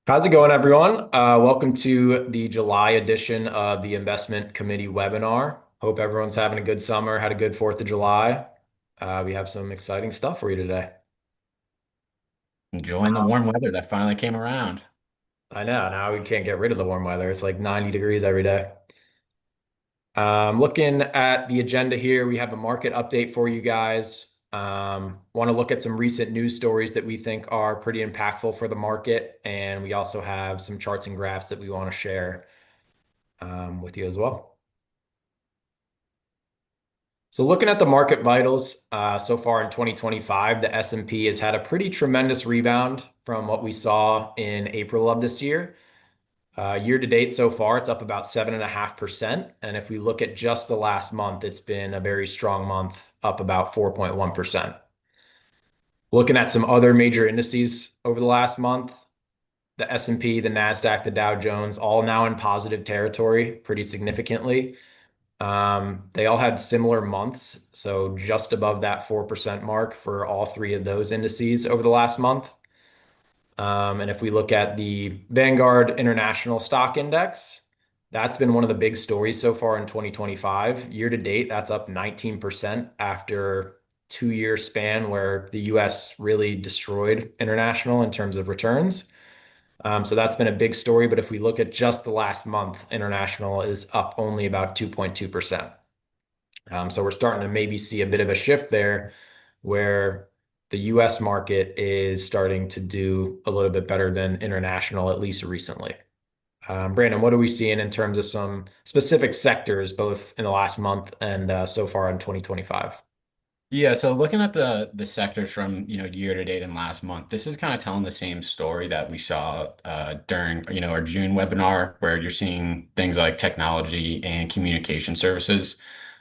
How's it going, everyone? Welcome to the July edition of the Investment Committee webinar. Hope everyone's having a good summer, had a good 4th of July. We have some exciting stuff for you today. Enjoying the warm weather that finally came around. I know, now we can't get rid of the warm weather. It's like 90 degrees every day. Looking at the agenda here, we have a market update for you guys. Want to look at some recent news stories that we think are pretty impactful for the market. And we also have some charts and graphs that we want to share with you as well. So looking at the market vitals so far in 2025, the S&P has had a pretty tremendous rebound from what we saw in April of this year. Year to date so far, it's up about 7.5%. And if we look at just the last month, it's been a very strong month, up about 4.1%. Looking at some other major indices over the last month, the S&P, the NASDAQ, the Dow Jones, all now in positive territory pretty significantly. They all had similar months, so just above that 4% mark for all three of those indices over the last month. And if we look at the Vanguard International Stock Index, that's been one of the big stories so far in 2025. Year to date, that's up 19% after 2 year span where the US really destroyed international in terms of returns. So that's been a big story. But if we look at just the last month, international is up only about 2.2%. So we're starting to maybe see a bit of a shift there where the US market is starting to do a little bit better than international, at least recently. Brandon, what are we seeing in terms of some specific sectors, both in the last month and so far in 2025? Yeah, so looking at the sectors from year to date and last month, this is kind of telling the same story that we saw during our June webinar, where you're seeing things like technology and communication services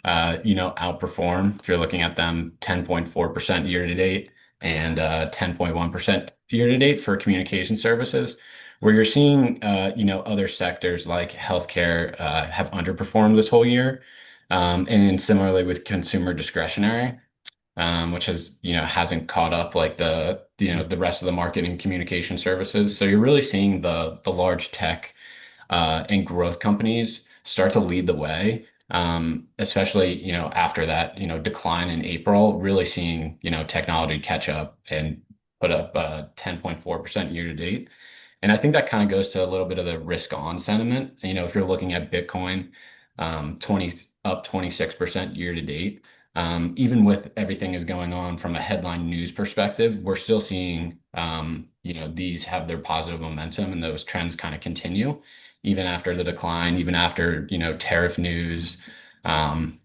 outperform. If you're looking at them 10.4% year to date and 10.1% year to date for communication services, where you're seeing other sectors like healthcare have underperformed this whole year. And similarly with consumer discretionary, which has hasn't caught up like the rest of the market in communication services. So you're really seeing the large tech and growth companies start to lead the way, especially after that decline in April. Really seeing technology catch up and put up 10.4% year to date. And I think that kind of goes to a little bit of the risk on sentiment. If you're looking at Bitcoin, 20 up 26% year to date. Even with everything is going on from a headline news perspective, we're still seeing these have their positive momentum and those trends kind of continue even after the decline, even after tariff news, and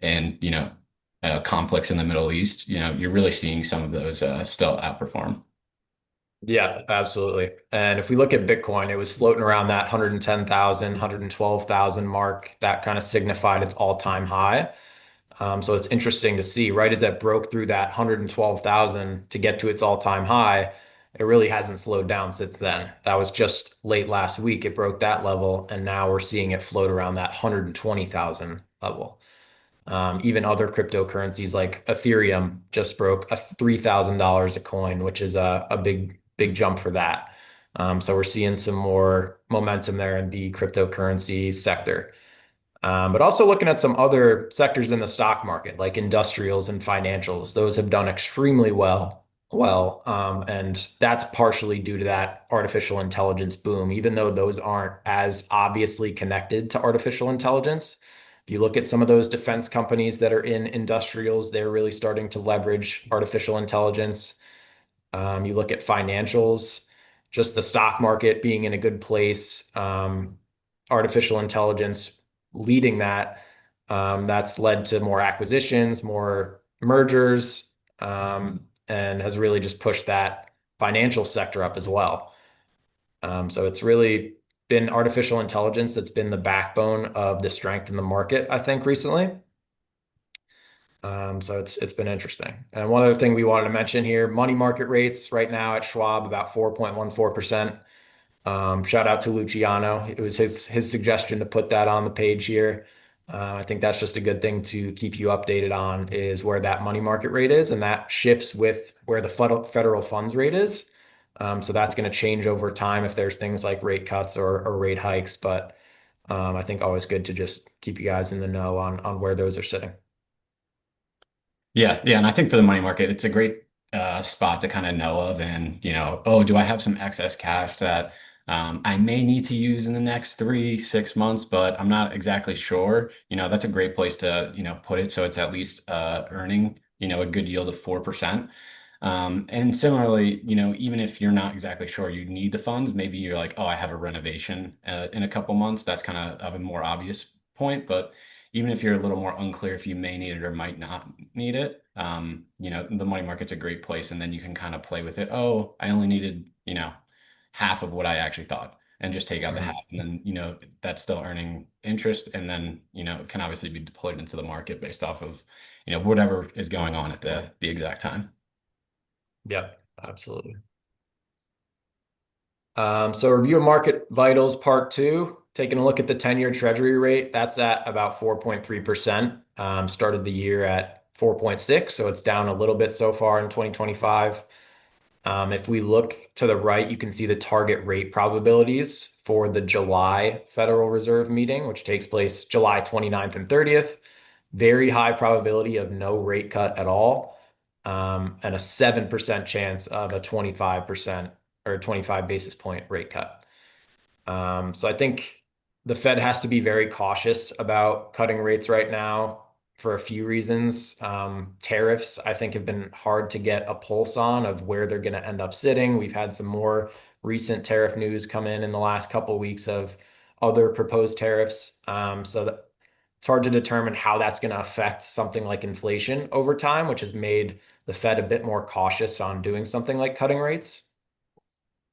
conflicts in the Middle East. You're really seeing some of those still outperform. Yeah, absolutely. And if we look at Bitcoin, it was floating around that 110,000, 112,000 mark. That kind of signified its all-time high. So it's interesting to see, right as it broke through that 112,000 to get to its all-time high, it really hasn't slowed down since then. That was just late last week. It broke that level, and now we're seeing it float around that 120,000 level. Even other cryptocurrencies like Ethereum just broke a $3,000 a coin, which is a big jump for that. So we're seeing some more momentum there in the cryptocurrency sector. But also looking at some other sectors in the stock market, like industrials and financials, those have done extremely well, and that's partially due to that artificial intelligence boom, even though those aren't as obviously connected to artificial intelligence. If you look at some of those defense companies that are in industrials, they're really starting to leverage artificial intelligence. You look at financials, just the stock market being in a good place, artificial intelligence leading that. That's led to more acquisitions, more mergers, and has really just pushed that financial sector up as well. So it's really been artificial intelligence that's been the backbone of the strength in the market, I think, recently. So it's been interesting. And one other thing we wanted to mention here, money market rates right now at Schwab about 4.14%. Shout out to Luciano. It was his suggestion to put that on the page here. I think that's just a good thing to keep you updated on is where that money market rate is, and that shifts with where the federal funds rate is. So that's going to change over time if there's things like rate cuts or rate hikes. But I think always good to just keep you guys in the know on where those are sitting. Yeah, yeah, and I think for the money market, it's a great spot to kind of know of, and oh, do I have some excess cash that I may need to use in the next 3, 6 months, but I'm not exactly sure. That's a great place to put it, so it's at least earning a good yield of 4%. And similarly, even if you're not exactly sure you need the funds, maybe you're like, oh, I have a renovation in a couple months. That's kind of a more obvious point, but even if you're a little more unclear if you may need it or might not need it, the money market's a great place. And then you can kind of play with it. Oh, I only needed, half of what I actually thought and just take out the half. Mhm. And then, that's still earning interest. And then, it can obviously be deployed into the market based off of, whatever is going on at the exact time. Yep, absolutely. So review of market vitals part two, taking a look at the 10-year treasury rate. That's at about 4.3%. Started the year at 4.6, so it's down a little bit so far in 2025. If we look to the right, you can see the target rate probabilities for the July Federal Reserve meeting, which takes place July 29th and 30th. Very high probability of no rate cut at all, and a 7% chance of a 25% or 25 basis point rate cut. So I think the Fed has to be very cautious about cutting rates right now for a few reasons. Tariffs, I think, have been hard to get a pulse on of where they're going to end up sitting. We've had some more recent tariff news come in the last couple of weeks of other proposed tariffs. So that it's hard to determine how that's going to affect something like inflation over time, which has made the Fed a bit more cautious on doing something like cutting rates.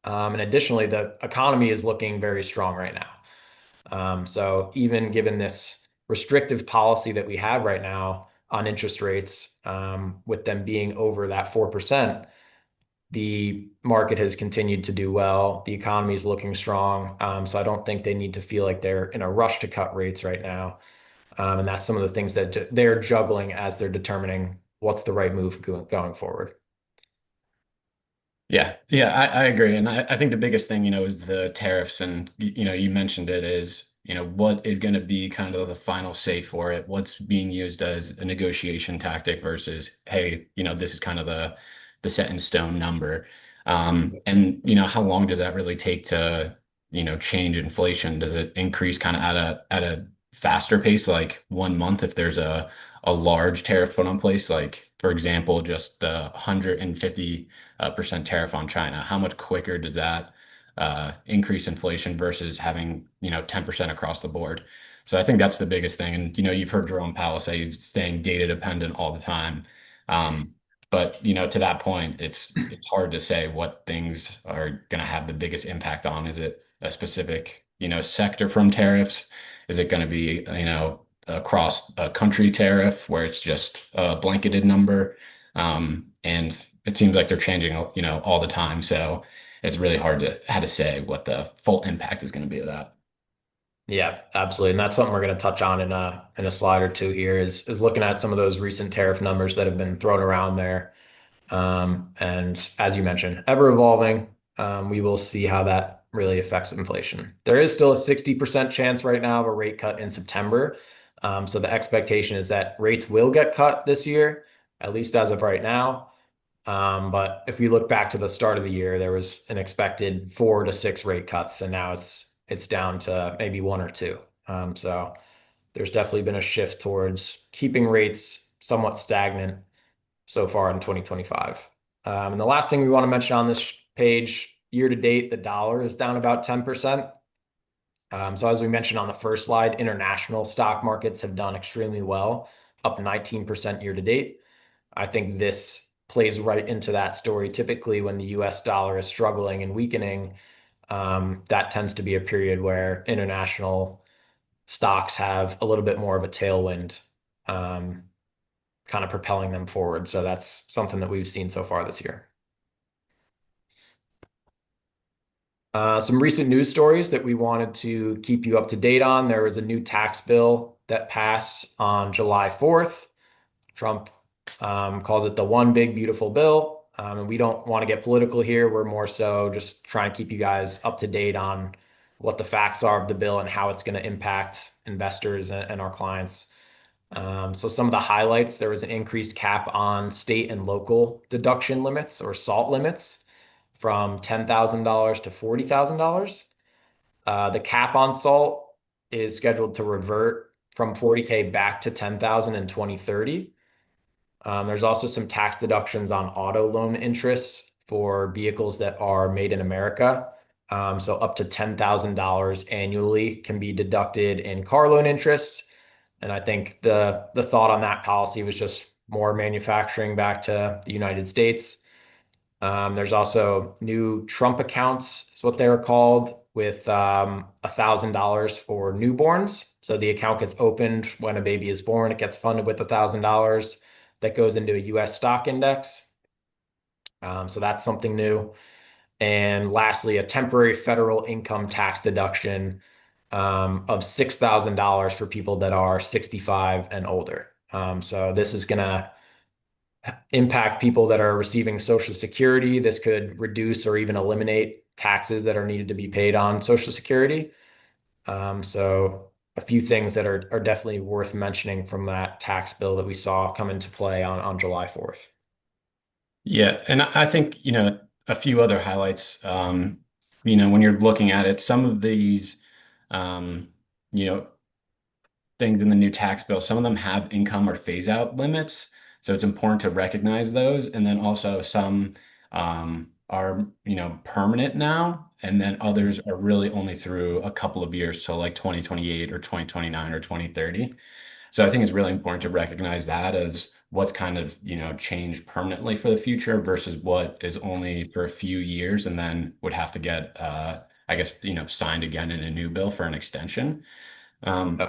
And additionally, the economy is looking very strong right now. So even given this restrictive policy that we have right now on interest rates, with them being over that 4%, the market has continued to do well. The economy is looking strong. So I don't think they need to feel like they're in a rush to cut rates right now. And that's some of the things that they're juggling as they're determining what's the right move going forward. Yeah, yeah, I agree. And I think the biggest thing, is the tariffs. And, you mentioned it is, what is going to be kind of the final say for it? What's being used as a negotiation tactic versus, hey, this is kind of the set in stone number. And, how long does that really take to, change inflation? Does it increase kind of at a faster pace, like 1 month if there's a large tariff put on place? Like, for example, just the 150 percent tariff on China. How much quicker does that increase inflation versus having 10% across the board? So I think that's the biggest thing. And you've heard Jerome Powell say he's staying data dependent all the time. Um, but to that point, it's hard to say what things are going to have the biggest impact on. Is it a specific sector from tariffs? Is it going to be across a country tariff where it's just a blanketed number? And it seems like they're changing, all the time. So it's really hard to how to say what the full impact is going to be of that. Yeah, absolutely. And that's something we're going to touch on in a slide or two here is looking at some of those recent tariff numbers that have been thrown around there. And as you mentioned, ever evolving. We will see how that really affects inflation. There is still a 60% chance right now of a rate cut in September. So the expectation is that rates will get cut this year, at least as of right now. But if we look back to the start of the year, there was an expected 4 to 6 rate cuts, and now it's down to maybe one or two. So there's definitely been a shift towards keeping rates somewhat stagnant so far in 2025. And the last thing we want to mention on this page, year to date, the dollar is down about 10%. So as we mentioned on the first slide, international stock markets have done extremely well, up 19% year to date. I think this plays right into that story. Typically, when the US dollar is struggling and weakening, that tends to be a period where international stocks have a little bit more of a tailwind, um, kind of propelling them forward. So that's something that we've seen so far this year. Some recent news stories that we wanted to keep you up to date on. There was a new tax bill that passed on July 4th. Trump calls it the one big beautiful bill. And we don't want to get political here. We're more so just trying to keep you guys up to date on what the facts are of the bill and how it's going to impact investors and our clients. So some of the highlights, there was an increased cap on state and local deduction limits or SALT limits from $10,000 to $40,000. The cap on SALT is scheduled to revert from 40K back to 10,000 in 2030. There's also some tax deductions on auto loan interests for vehicles that are made in America. So up to $10,000 annually can be deducted in car loan interest. And I think the thought on that policy was just more manufacturing back to the United States. There's also new Trump accounts, is what they are called, with $1,000 for newborns. So the account gets opened when a baby is born. It gets funded with $1,000 that goes into a U.S. stock index. So that's something new. And lastly, a temporary federal income tax deduction of $6,000 for people that are 65 and older. So this is going to impact people that are receiving Social Security. This could reduce or even eliminate taxes that are needed to be paid on Social Security. So a few things that are definitely worth mentioning from that tax bill that we saw come into play on July 4th. Yeah, and I think, a few other highlights, when you're looking at it, some of these, um, you know, things in the new tax bill, some of them have income or phase out limits. So it's important to recognize those. And then also some are, permanent now. And then others are really only through a couple of years. So like 2028 or 2029 or 2030. So I think it's really important to recognize that as what's kind of, changed permanently for the future versus what is only for a few years and then would have to get, I guess, signed again in a new bill for an extension. Um,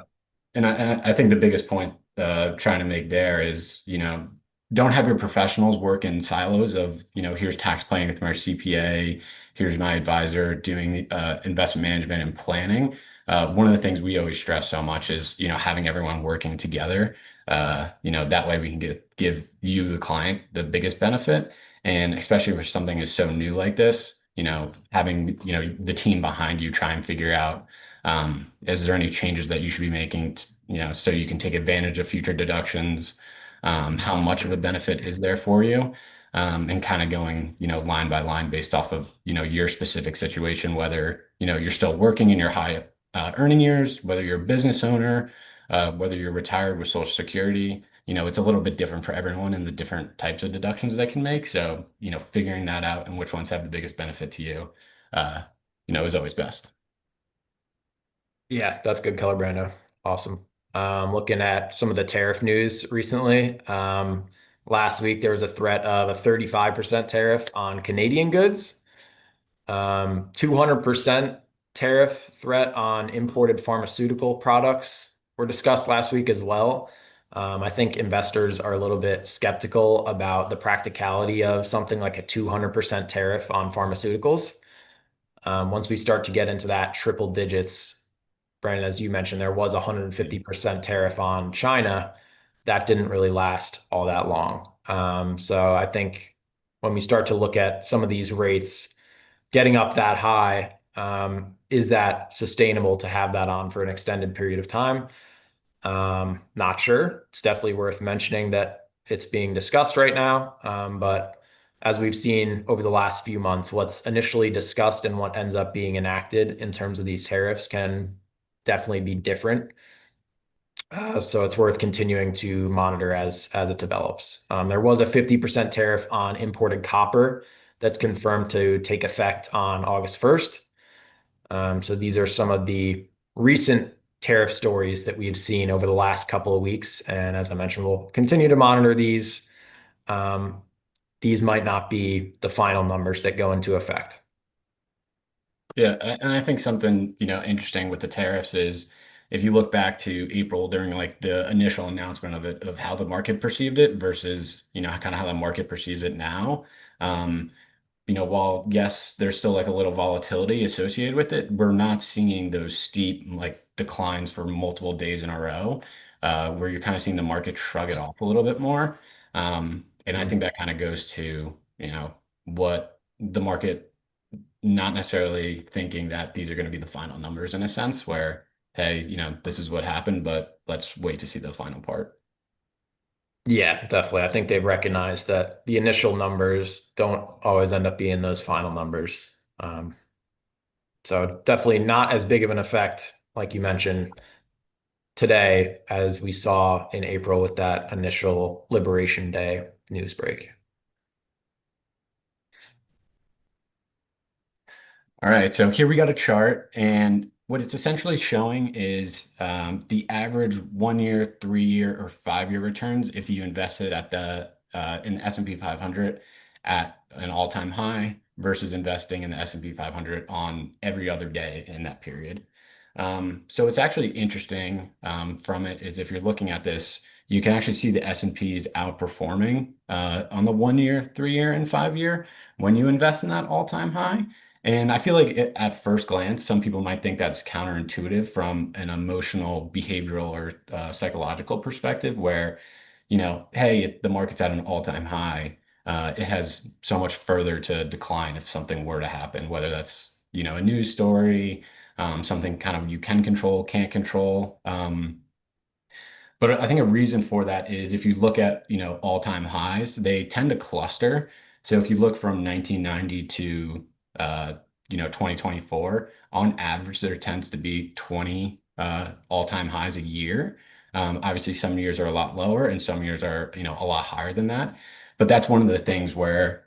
and I think the biggest point trying to make there is, don't have your professionals work in silos of, here's tax planning with my CPA, here's my advisor doing investment management and planning. One of the things we always stress so much is, having everyone working together. That way we can give you, the client, the biggest benefit. And especially for something is so new like this, having, the team behind you try and figure out is there any changes that you should be making, so you can take advantage of future deductions? How much of a benefit is there for you? And kind of going, line by line based off of, your specific situation, whether, you're still working in your high earning years, whether you're a business owner, whether you're retired with Social Security. It's a little bit different for everyone and the different types of deductions they can make. So, figuring that out and which ones have the biggest benefit to you, uh, is always best. Yeah, that's good color, Brando. Awesome. Looking at some of the tariff news recently. Last week there was a threat of a 35% tariff on Canadian goods, 200% tariff threat on imported pharmaceutical products were discussed last week as well. I think investors are a little bit skeptical about the practicality of something like a 200% tariff on pharmaceuticals. Once we start to get into that triple digits, Brandon, as you mentioned, there was a 150% tariff on China. That didn't really last all that long. So I think when we start to look at some of these rates getting up that high, is that sustainable to have that on for an extended period of time? Not sure. It's definitely worth mentioning that it's being discussed right now. But as we've seen over the last few months, what's initially discussed and what ends up being enacted in terms of these tariffs can definitely be different. So it's worth continuing to monitor as it develops. There was a 50% tariff on imported copper that's confirmed to take effect on August 1st. So these are some of the recent tariff stories that we've seen over the last couple of weeks. And as I mentioned, we'll continue to monitor these. Um, these might not be the final numbers that go into effect. Yeah, and I think something, interesting with the tariffs is if you look back to April during like the initial announcement of it, of how the market perceived it versus, kind of how the market perceives it now. Um, while yes, there's still like a little volatility associated with it, we're not seeing those steep like declines for multiple days in a row, where you're kind of seeing the market shrug it off a little bit more. And I think Mhm. that kind of goes to, what the market not necessarily thinking that these are going to be the final numbers in a sense where, hey, this is what happened, but let's wait to see the final part. Yeah, definitely. I think they've recognized that the initial numbers don't always end up being those final numbers. Um, so definitely not as big of an effect, like you mentioned today, as we saw in April with that initial Liberation Day news break. All right, so here we got a chart, and what it's essentially showing is the average 1 year, 3 year, or 5 year returns if you invested at the in the S&P 500 at an all-time high versus investing in the S&P 500 on every other day in that period. So it's actually interesting from it is if you're looking at this, you can actually see the S&Ps outperforming on the 1 year, 3 year, and 5 year when you invest in that all-time high. And I feel like at first glance, some people might think that's counterintuitive from an emotional, behavioral, or psychological perspective, where, hey, the market's at an all-time high. It has so much further to decline if something were to happen, whether that's, a news story, something kind of you can control, can't control. But I think a reason for that is if you look at, all-time highs, they tend to cluster. So if you look from 1990 to, uh, 2024, on average, there tends to be 20 all-time highs a year. Obviously, some years are a lot lower and some years are, a lot higher than that. But that's one of the things where,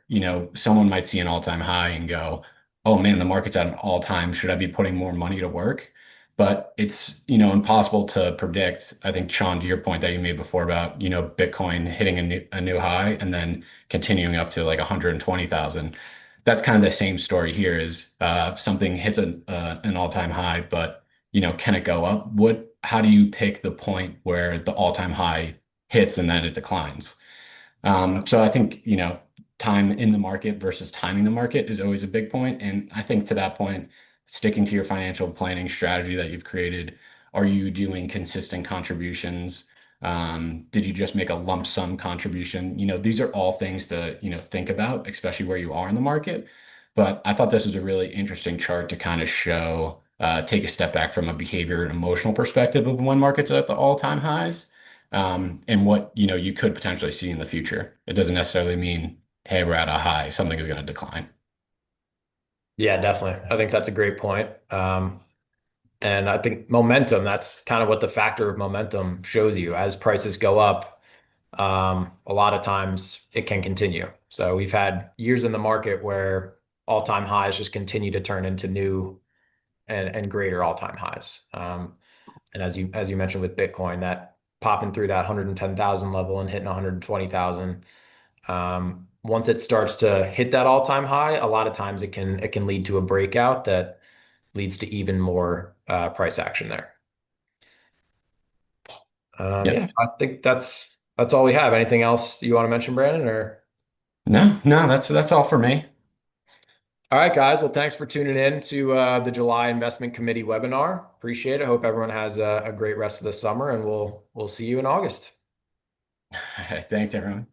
someone might see an all-time high and go, oh man, the market's at an all-time. Should I be putting more money to work? But it's, impossible to predict. I think, Sean, to your point that you made before about, Bitcoin hitting a new high and then continuing up to like 120,000. That's kind of the same story here is something hits an all-time high, but, can it go up? How do you pick the point where the all-time high hits and then it declines? So I think, time in the market versus timing the market is always a big point. And I think to that point, sticking to your financial planning strategy that you've created, are you doing consistent contributions? Did you just make a lump sum contribution? These are all things to, think about, especially where you are in the market. But I thought this was a really interesting chart to kind of show, take a step back from a behavior and emotional perspective of when markets are at the all-time highs and what you could potentially see in the future. It doesn't necessarily mean, hey, we're at a high, something is going to decline. Yeah, definitely. I think that's a great point. And I think momentum, that's kind of what the factor of momentum shows you. As prices go up, a lot of times it can continue. So we've had years in the market where all-time highs just continue to turn into new and greater all-time highs. And as you mentioned with Bitcoin, that popping through that 110,000 level and hitting 120,000. Once it starts to hit that all-time high, a lot of times it can lead to a breakout that leads to even more price action there. Yeah, Yep. I think that's all we have. Anything else you want to mention, Brandon? Or No, no, that's all for me. all right, guys. Well, thanks for tuning in to the July Investment Committee webinar. Appreciate it. Hope everyone has a great rest of the summer, and we'll see you in August. All right, thanks, everyone.